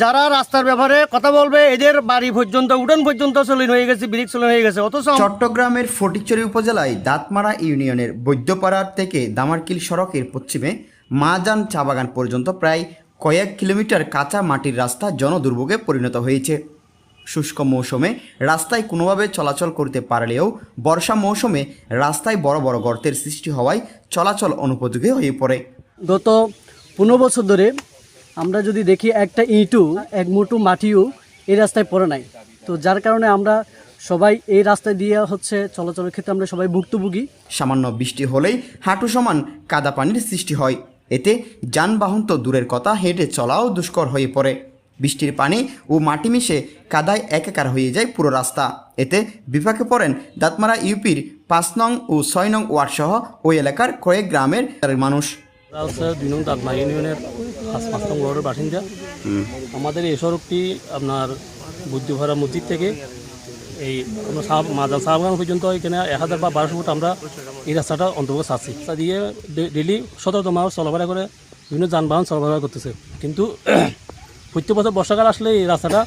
যারা রাস্তার ব্যাপারে কথা বলবে এদের বাড়ি পর্যন্ত উঠান পর্যন্ত চলিন হয়ে গেছে, ব্রিক চলিন হয়ে গেছে। অথচ চট্টগ্রামের ফটিকছড়ি উপজেলায় দাঁতমারা ইউনিয়নের বৈদ্যপাড়ার থেকে দামারকিল সড়কের পশ্চিমে মাজান চা বাগান পর্যন্ত প্রায় কয়েক কিলোমিটার কাঁচা মাটির রাস্তা জনদুর্ভোগে পরিণত হয়েছে। শুষ্ক মৌসুমে রাস্তায় কোনোভাবে চলাচল করতে পারলেও বর্ষা মৌসুমে রাস্তায় বড় বড় গর্তের সৃষ্টি হওয়ায় চলাচল অনুপযোগী হয়ে পড়ে। গত 15 বছর ধরে আমরা যদি দেখি একটা ইঁটু এক মুঠো মাটিও এই রাস্তায় পড়ে নাই। তো যার কারণে আমরা সবাই এই রাস্তায় দিয়ে চলাচলের ক্ষেত্রে আমরা সবাই ভুক্তভোগী। সামান্য বৃষ্টি হলেই হাঁটু সমান কাদা পানির সৃষ্টি হয়। এতে যানবাহন তো দূরের কথা, হেঁটে চলাও দুষ্কর হয়ে পড়ে। বৃষ্টির পানি ও মাটি মিশে কাদায় একাকার হয়ে যায় পুরো রাস্তা। এতে বিপাকে পড়েন দাঁতমারা ইউপির 5 নং ও 6 নং ওয়ার্ড সহ ওই এলাকার কয়েক গ্রামের মানুষ। 2 নং দাঁতমারা ইউনিয়নের 5 নং ওয়ার্ডের বাসিন্দা। আমাদের এই সড়কটি আপনার বুদ্ধভাড়া মসজিদ থেকে এই মাজান সাহাবাগান পর্যন্ত এখানে 1000 বা 1200 ফুট আমরা এই রাস্তাটা অন্তর্গত চাচ্ছি। রাস্তা দিয়ে ডেলি 17 মানুষ চলাফেরা করে, বিভিন্ন যানবাহন চলাফেরা করতেছে। কিন্তু প্রত্যেক বছর বর্ষাকাল আসলে এই রাস্তাটা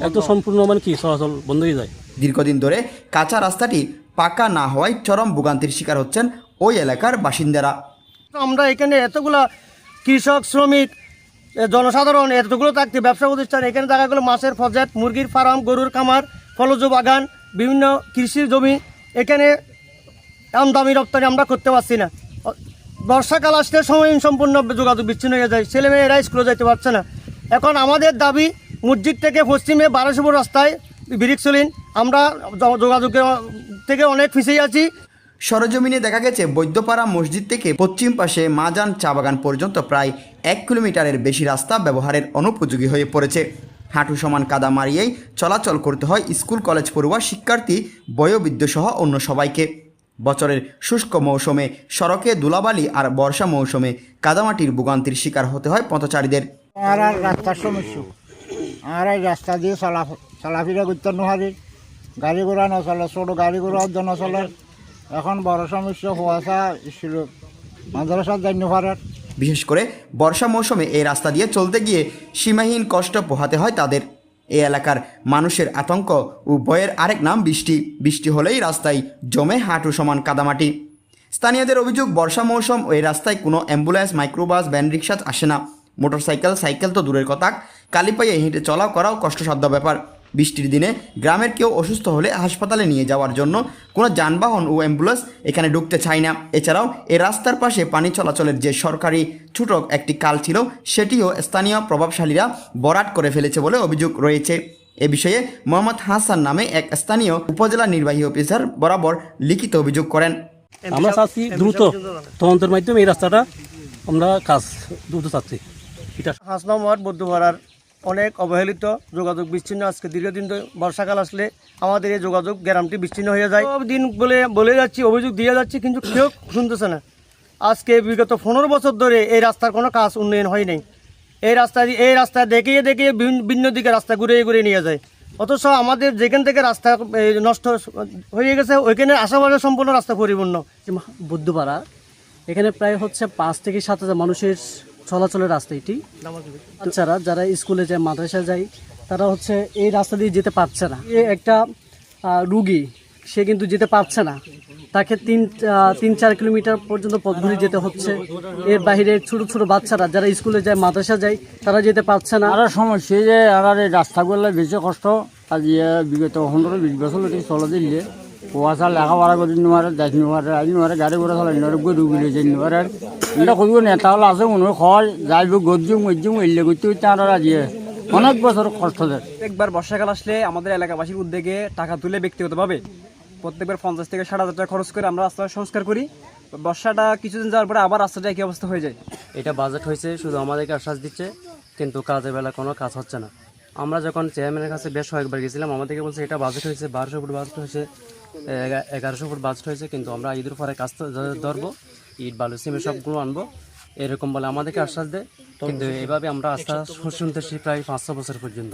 একদম সম্পূর্ণ চলাচল বন্ধ হয়ে যায়। দীর্ঘদিন ধরে কাঁচা রাস্তাটি পাকা না হওয়ায় চরম ভোগান্তির শিকার হচ্ছেন ওই এলাকার বাসিন্দারা। আমরা এখানে এতগুলা কৃষক, শ্রমিক, জনসাধারণ এতগুলো থাকতে ব্যবসা প্রতিষ্ঠান, এখানে জায়গাগুলো মাছের ফজেট, মুরগির ফার্ম, গরুর খামার, ফলজ বাগান, বিভিন্ন কৃষির জমি, এখানে আমদানি রপ্তানি আমরা করতে পারছি না। বর্ষাকাল আসলে সময় সম্পূর্ণ যোগাযোগ বিচ্ছিন্ন হয়ে যায়, ছেলেমেয়েরা স্কুলে যেতে পারছে না। এখন আমাদের দাবি মসজিদ থেকে পশ্চিমে 1200 ফুট রাস্তায় ব্রিক চলিন। আমরা যোগাযোগের থেকে অনেক পিছিয়ে আছি। সরজমিনে দেখা গেছে বৈদ্যপাড়া মসজিদ থেকে পশ্চিম পাশে মাজান চা বাগান পর্যন্ত প্রায় 1 কিলোমিটারের বেশি রাস্তা ব্যবহারের অনুপযোগী হয়ে পড়েছে। হাঁটু সমান কাদা মারিয়েই চলাচল করতে হয় স্কুল কলেজ পড়ুয়া শিক্ষার্থী, বয়োবৃদ্ধ সহ অন্য সবাইকে। বছরের শুষ্ক মৌসুমে সড়কে ধুলাবালি আর বর্ষা মৌসুমে কাদামাটির ভোগান্তির শিকার হতে হয় পথচারীদের। আর রাস্তার সমস্যা, আর এই রাস্তা দিয়ে চলাফেরা করতে নোহারি, গাড়ি ঘোড়া নচলে, ছোটো গাড়ি ঘোড়া নচলে। এখন বড় সমস্যা কুয়াশা ছিল, মাদ্রাসা যাইতে পারে। বিশেষ করে বর্ষা মৌসুমে এই রাস্তা দিয়ে চলতে গিয়ে সীমাহীন কষ্ট পোহাতে হয় তাদের। এই এলাকার মানুষের আতঙ্ক ও ভয়ের আরেক নাম বৃষ্টি। বৃষ্টি হলেই রাস্তায় জমে হাঁটু সমান কাদামাটি। স্থানীয়দের অভিযোগ, বর্ষা মৌসুম ওই রাস্তায় কোনো অ্যাম্বুলেন্স, মাইক্রোবাস, ভ্যান, রিক্সা আসে না। মোটরসাইকেল, সাইকেল তো দূরের কথা, কালি পায়ে হেঁটে চলা করাও কষ্টসাধ্য ব্যাপার। বৃষ্টির দিনে গ্রামের কেউ অসুস্থ হলে হাসপাতালে নিয়ে যাওয়ার জন্য কোনো যানবাহন ও অ্যাম্বুলেন্স এখানে ঢুকতে চায় না। এছাড়াও এই রাস্তার পাশে পানি চলাচলের যে সরকারি ছোট একটি খাল ছিল, সেটিও স্থানীয় প্রভাবশালীরা ভরাট করে ফেলেছে বলে অভিযোগ রয়েছে। এ বিষয়ে মোহাম্মদ হাসান নামে এক স্থানীয় উপজেলা নির্বাহী অফিসার বরাবর লিখিত অভিযোগ করেন। আমরা চাচ্ছি দ্রুত তদন্তের মাধ্যমে এই রাস্তাটা আমরা কাজ দ্রুত চাচ্ছি। 5 নং ওয়ার্ড বৌদ্ধপাড়ার অনেক অবহেলিত, যোগাযোগ বিচ্ছিন্ন। আজকে দীর্ঘদিন ধরে বর্ষাকাল আসলে আমাদের এই যোগাযোগ গ্রামটি বিচ্ছিন্ন হয়ে যায়। দিন বলে যাচ্ছি, অভিযোগ দিয়ে যাচ্ছি, কিন্তু কেউ শুনতেছে না। আজকে বিগত 15 বছর ধরে এই রাস্তার কোনো কাজ উন্নয়ন হয় নাই। এই রাস্তা দেখিয়ে ভিন্ন দিকে রাস্তা ঘুরিয়ে নিয়ে যায়। অথচ আমাদের যেখান থেকে রাস্তা নষ্ট হয়ে গেছে, ওইখানে আশেপাশে সম্পূর্ণ রাস্তা পরিপূর্ণ। বুদ্ধপাড়া এখানে প্রায় 5 থেকে 7 হাজার মানুষের চলাচলের রাস্তা এটি। বাচ্চারা যারা স্কুলে যায়, মাদ্রাসায় যায়, তারা এই রাস্তা দিয়ে যেতে পারছে না। একটা রুগী সে কিন্তু যেতে পারছে না, তাকে 3-4 কিলোমিটার পর্যন্ত পথ ঘুরে যেতে হচ্ছে। এর বাইরে ছোট ছোট বাচ্চারা যারা স্কুলে যায়, মাদ্রাসা যায়, তারা যেতে পারছে না। আর সমস্যা যে আর এই রাস্তাগুলো বেশি কষ্ট। আজ বিগত 15-20 বছর চলে দিলে কুয়াশা লেখাপড়া করে নিবারে, দেখ নিবারে, আজ নিবারে, গাড়ি ঘোড়া চলাই নিবারে, গরু গুলি যাই নিবারে। এটা করবো নেতা হলে আছে মনে হয় যাইব গজ্জুম এলে করতে হইতে আর আজিয়ে অনেক বছর কষ্ট দেয়। প্রত্যেকবার বর্ষাকাল আসলে আমাদের এলাকাবাসীর উদ্যোগে টাকা তুলে ব্যক্তিগতভাবে প্রত্যেকবার 50 থেকে 60 হাজার টাকা খরচ করে আমরা রাস্তা সংস্কার করি। বর্ষাটা কিছুদিন যাওয়ার পরে আবার রাস্তাটা একই অবস্থা হয়ে যায়। এটা বাজেট হয়েছে, শুধু আমাদেরকে আশ্বাস দিচ্ছে, কিন্তু কাজের বেলা কোনো কাজ হচ্ছে না। আমরা যখন চেয়ারম্যানের কাছে বেশ কয়েকবার গেছিলাম, আমাদেরকে বলছে এটা বাজেট হয়েছে, 1200 ফুট বাজেট হয়েছে, 1100 ফুট বাজেট হয়েছে, কিন্তু আমরা ঈদের পরে কাজ ধরবো, ইট বালু সিমেন্ট সবগুলো আনবো, এরকম বলে আমাদেরকে আশ্বাস দেয়। কিন্তু এভাবে আমরা আশ্বাস শুনতেছি প্রায় 5-6 বছর পর্যন্ত।